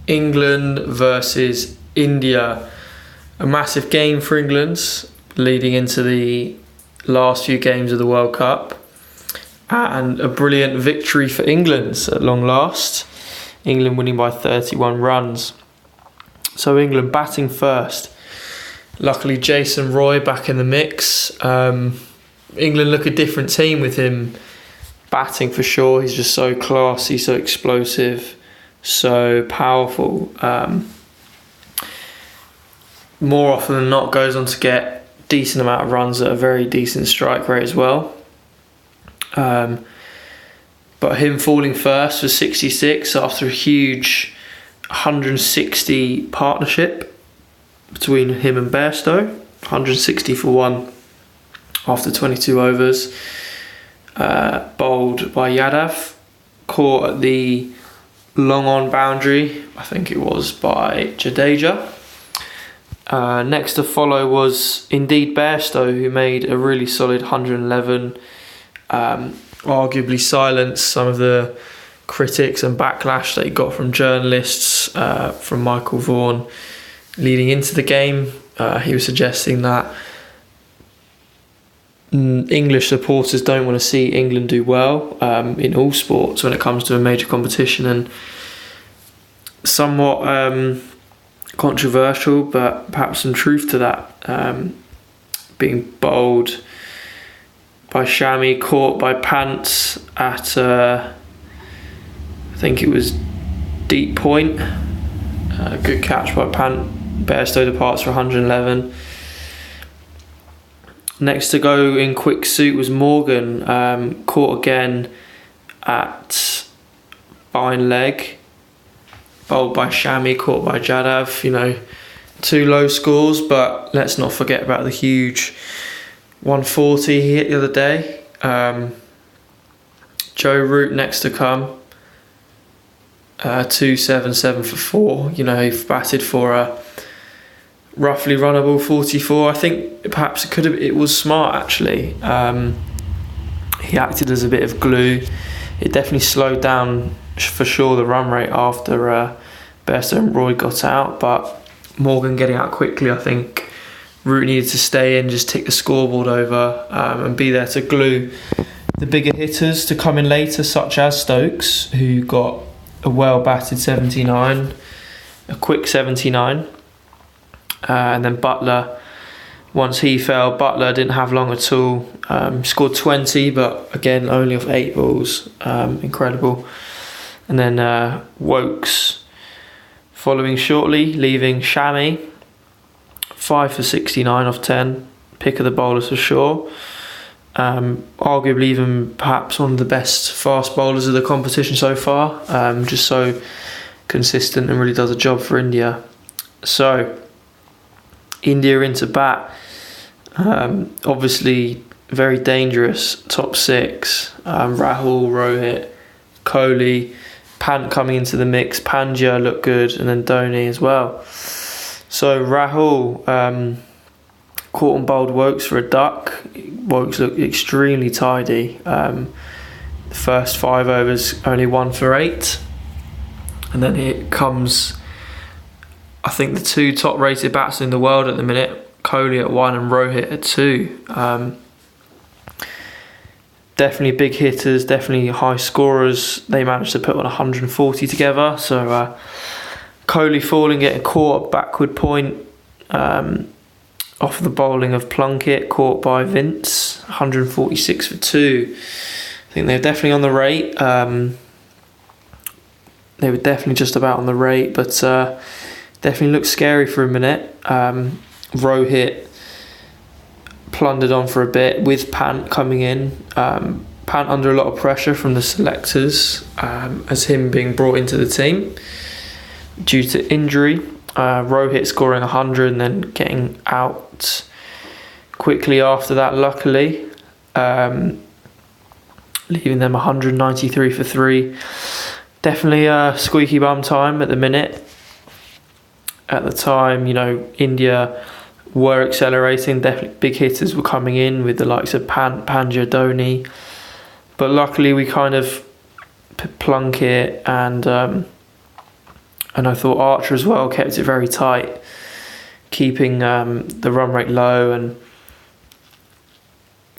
England versus India. A massive game for England leading into the last few games of the World Cup. And a brilliant victory for England at long last. England winning by 31 runs. So England batting first. Luckily Jason Roy back in the mix. England look a different team with him batting for sure. He's just so classy, so explosive, so powerful. More often than not goes on to get decent amount of runs at a very decent strike rate as well. But him falling first for 66 after a huge 160 partnership between him and Bairstow. 160 for one after 22 overs. Bowled by Yadav. Caught at the long on boundary, I think it was by Jadeja. Next to follow was indeed Bairstow, who made a really solid 111. Arguably silenced some of the critics and backlash that he got from journalists, from Michael Vaughan leading into the game. He was suggesting that English supporters don't want to see England do well in all sports when it comes to a major competition, and somewhat controversial, but perhaps some truth to that. Being bowled by Shami, caught by Pant at I think it was deep point. Good catch by Pant. Bairstow departs for 111. Next to go in quick suit was Morgan, caught again at fine leg, bowled by Shami, caught by Jadav. Two low scores, but let's not forget about the huge 140 he hit the other day. Joe Root next to come, 277 for 4. He batted for a roughly runnable 44. I think perhaps it was smart actually. He acted as a bit of glue. It definitely slowed down for sure the run rate after Bairstow and Roy got out, but Morgan getting out quickly, I think Root needed to stay in, just tick the scoreboard over, and be there to glue the bigger hitters to come in later, such as Stokes, who got a well batted 79, a quick 79. And then Buttler, once he fell, Buttler didn't have long at all. Scored 20, but again, only off 8 balls. Incredible. And then Woakes following shortly, leaving Shami 5 for 69 off 10. Pick of the bowlers for sure. Arguably even perhaps one of the best fast bowlers of the competition so far. Just so consistent and really does a job for India. So India into bat, obviously very dangerous top 6. Rahul, Rohit, Kohli, Pant coming into the mix, Pandya looked good, and then Dhoni as well. So Rahul caught and bowled Woakes for a duck. Woakes looked extremely tidy. The first 5 overs only 1 for 8, and then here comes, I think, the 2 top rated batsmen in the world at the minute, Kohli at 1 and Rohit at 2. Definitely big hitters, definitely high scorers. They managed to put on 140 together. So Kohli falling, getting caught at backward point off the bowling of Plunkett, caught by Vince, 146 for 2. I think they're definitely on the rate. They were definitely just about on the rate, but definitely looked scary for a minute. Rohit plundered on for a bit with Pant coming in. Pant under a lot of pressure from the selectors as him being brought into the team due to injury. Rohit scoring 100 and then getting out quickly after that, luckily. Leaving them 193 for 3. Definitely a squeaky bum time at the minute. At the time, India were accelerating. Definitely big hitters were coming in with the likes of Pandya, Dhoni. But luckily we kind of Plunkett and And I thought Archer as well kept it very tight, keeping the run rate low. And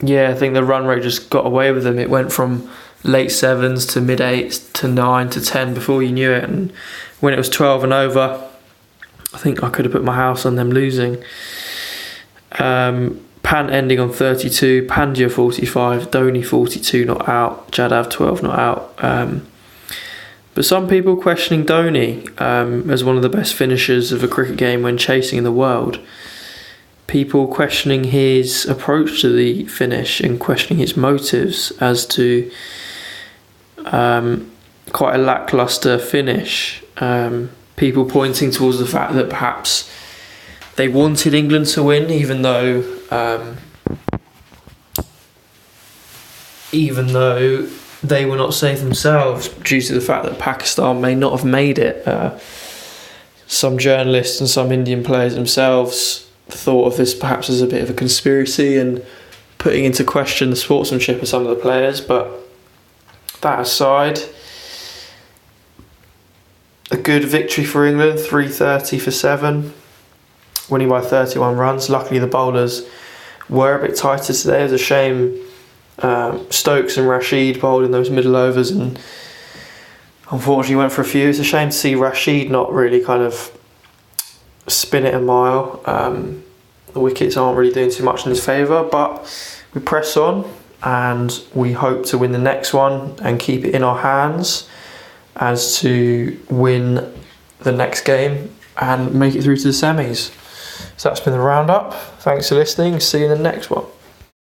yeah, I think the run rate just got away with them. It went from late 7s to mid 8s to 9 to 10 before you knew it. And when it was 12 and over, I think I could have put my house on them losing. Pant ending on 32, Pandya 45, Dhoni 42 not out, Jadhav 12 not out. But some people questioning Dhoni as one of the best finishers of a cricket game when chasing in the world. People questioning his approach to the finish and questioning his motives as to quite a lacklustre finish. People pointing towards the fact that perhaps they wanted England to win, even though they were not safe themselves due to the fact that Pakistan may not have made it. Some journalists and some Indian players themselves thought of this perhaps as a bit of a conspiracy and putting into question the sportsmanship of some of the players. But that aside, a good victory for England, 330 for 7, winning by 31 runs. Luckily the bowlers were a bit tighter today. It was a shame Stokes and Rashid bowled in those middle overs and unfortunately went for a few. It's a shame to see Rashid not really kind of spin it a mile. The wickets aren't really doing too much in his favour, but we press on and we hope to win the next one and keep it in our hands as to win the next game and make it through to the semis. So that's been the roundup. Thanks for listening. See you in the next one.